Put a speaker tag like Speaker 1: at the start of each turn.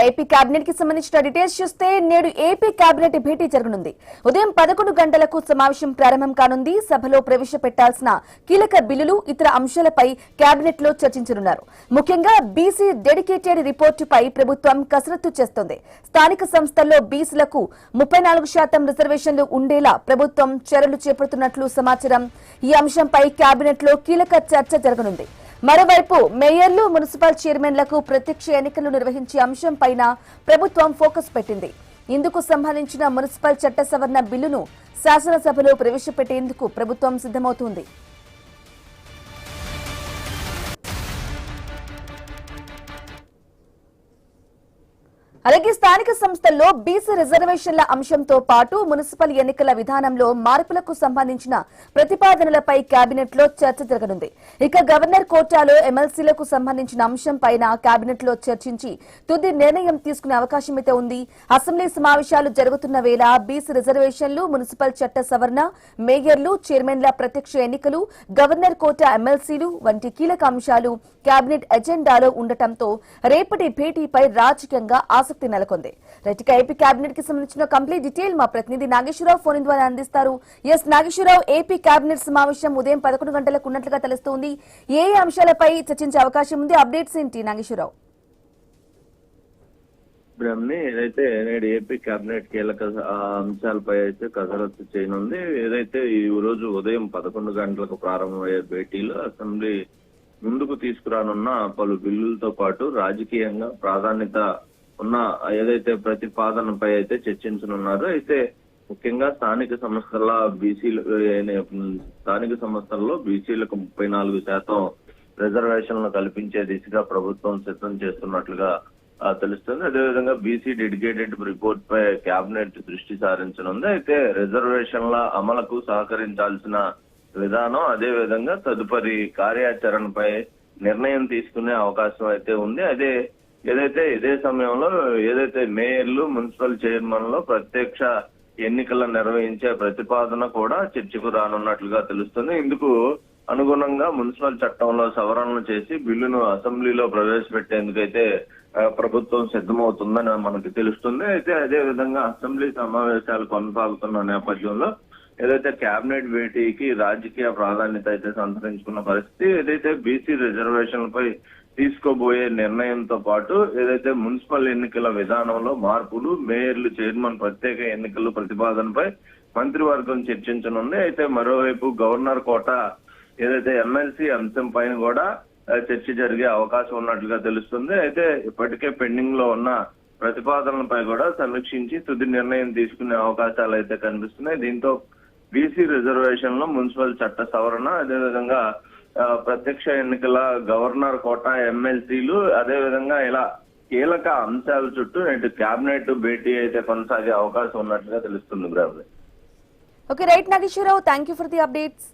Speaker 1: AP cabinet కి సంబంధించిన details చూస్తే నేడు ఏపీ కేబినెట్ భేటీ జరగనుంది. ఉదయం 11 గంటలకు సమావేశం ప్రారంభం కానుంది. సభలో ప్రవేశపెట్టాల్సిన కీలక బిల్లులు, ఇతర అంశాలపై కేబినెట్ లో చర్చించనున్నారు. ముఖ్యంగా బీసీ డెడికేటెడ్ రిపోర్టుపై ప్రభుత్వం కసరత్తు చేస్తోంది. స్థానిక సంస్థల్లో బీసీలకు 34% రిజర్వేషన్లు ఉండేలా ప్రభుత్వం చర్యలు చేపడుతున్నట్లు సమాచారం. ఈ అంశంపై కేబినెట్ లో కీలక చర్చ జరగనుంది. మరోవైపు మేయర్లు, మున్సిపల్ చైర్మన్లకు ప్రత్యక్ష ఎన్నికలు నిర్వహించే అంశంపైన ప్రభుత్వం ఫోకస్ పెట్టింది. ఇందుకు సంబంధించిన మున్సిపల్ చట్ట సవరణ బిల్లును శాసనసభలో ప్రవేశపెట్టేందుకు ప్రభుత్వం సిద్ధమవుతోంది. అలాగే స్థానిక సంస్థల్లో బీసీ రిజర్వేషన్ల అంశంతో పాటు మున్సిపల్ ఎన్నికల విధానంలో మార్పులకు సంబంధించిన ప్రతిపాదనలపై కేబినెట్ లో చర్చ జరగనుంది. ఇక గవర్నర్ కోటాలో ఎమ్మెల్సీలకు సంబంధించిన అంశంపైన కేబినెట్ లో చర్చించి తుది నిర్ణయం తీసుకునే అవకాశం అయితే ఉంది. అసెంబ్లీ సమావేశాలు జరుగుతున్న వేళ బీసీ రిజర్వేషన్లు, మున్సిపల్ చట్ట సవరణ, మేయర్లు, చైర్మన్ల ప్రత్యక్ష ఎన్నికలు, గవర్నర్ కోటా ఎమ్మెల్సీలు వంటి కీలక అంశాలు కేబినెట్ ఎజెండాలో ఉండటంతో రేపటి భేటీపై రాజకీయంగా ఆసక్తి నెలకొంది. రైట్, ఏపీ కేబినెట్ కి సంబంధించిన కంప్లీట్ డీటెయిల్ మా ప్రతినిధి నాగేశ్వరరావు ఫోన్ ద్వారా అందిస్తారు. ఎస్ నాగేశ్వరరావు, ఏపీ కేబినెట్ సమావేశం ఉదయం 11 గంటలకు ఉన్నట్లుగా తెలుస్తోంది. ఏ అంశాలపై చర్చించే అవకాశం ఉంది? అప్డేట్స్ ఏంటి నాగేశ్వరరావు?
Speaker 2: బ్రహ్మని ఏదైతే నేడు ఏపీ కేబినెట్ కీలక అంశాలపై అయితే కసరత్తు చేయనుంది. ఏదైతే ఈ రోజు ఉదయం 11 గంటలకు ప్రారంభమయ్యే భేటీలో అసెంబ్లీ ముందుకు తీసుకురానున్న పలు బిల్లులతో పాటు రాజకీయంగా ప్రాధాన్యత ఉన్న ఏదైతే ప్రతిపాదనపై అయితే చర్చించనున్నారు. అయితే ముఖ్యంగా స్థానిక సంస్థల్లో బీసీలకు 34% రిజర్వేషన్లు కల్పించే దిశగా ప్రభుత్వం సిద్ధం చేస్తున్నట్లుగా తెలుస్తుంది. అదేవిధంగా బీసీ డెడికేటెడ్ రిపోర్ట్ పై కేబినెట్ దృష్టి సారించనుంది. అయితే రిజర్వేషన్ల అమలుకు సహకరించాల్సిన విధానం, అదే విధంగా తదుపరి కార్యాచరణపై నిర్ణయం తీసుకునే అవకాశం అయితే ఉంది. ఇదే సమయంలో మేయర్లు, మున్సిపల్ చైర్మన్లు ప్రత్యక్ష ఎన్నికలను నిర్వహించే ప్రతిపాదన కూడా చర్చకు రానున్నట్లుగా తెలుస్తుంది. ఇందుకు అనుగుణంగా మున్సిపల్ చట్టంలో సవరణలు చేసి బిల్లును అసెంబ్లీలో ప్రవేశపెట్టేందుకైతే ప్రభుత్వం సిద్ధమవుతుందని మనకు తెలుస్తుంది. అయితే అదే విధంగా అసెంబ్లీ సమావేశాలు కొనసాగుతున్న నేపథ్యంలో ఏదైతే కేబినెట్ భేటీకి రాజకీయ ప్రాధాన్యత అయితే సంతరించుకున్న పరిస్థితి. ఏదైతే బీసీ రిజర్వేషన్లపై తీసుకోబోయే నిర్ణయంతో పాటు ఏదైతే మున్సిపల్ ఎన్నికల విధానంలో మార్పులు, మేయర్లు, చైర్మన్ ప్రత్యేక ఎన్నికల ప్రతిపాదనపై మంత్రివర్గం చర్చించనుంది. అయితే మరోవైపు గవర్నర్ కోట ఏదైతే ఎమ్మెల్సీ అంశం పైన కూడా చర్చ జరిగే అవకాశం ఉన్నట్లుగా తెలుస్తుంది. అయితే ఇప్పటికే పెండింగ్ లో ఉన్న ప్రతిపాదనలపై కూడా సమీక్షించి తుది నిర్ణయం తీసుకునే అవకాశాలు అయితే కనిపిస్తున్నాయి. దీంతో బీసీ రిజర్వేషన్లు, మున్సిపల్ చట్ట సవరణ, అదేవిధంగా ప్రత్యక్ష ఎన్నికల, గవర్నర్ కోటా ఎమ్మెల్సీలు, అదేవిధంగా ఇలా కీలక అంశాల చుట్టూ నేటి కేబినెట్ భేటీ అయితే కొనసాగే అవకాశం ఉన్నట్లుగా తెలుస్తుంది.
Speaker 1: Okay, right Nageswara Rao, thank you for the updates.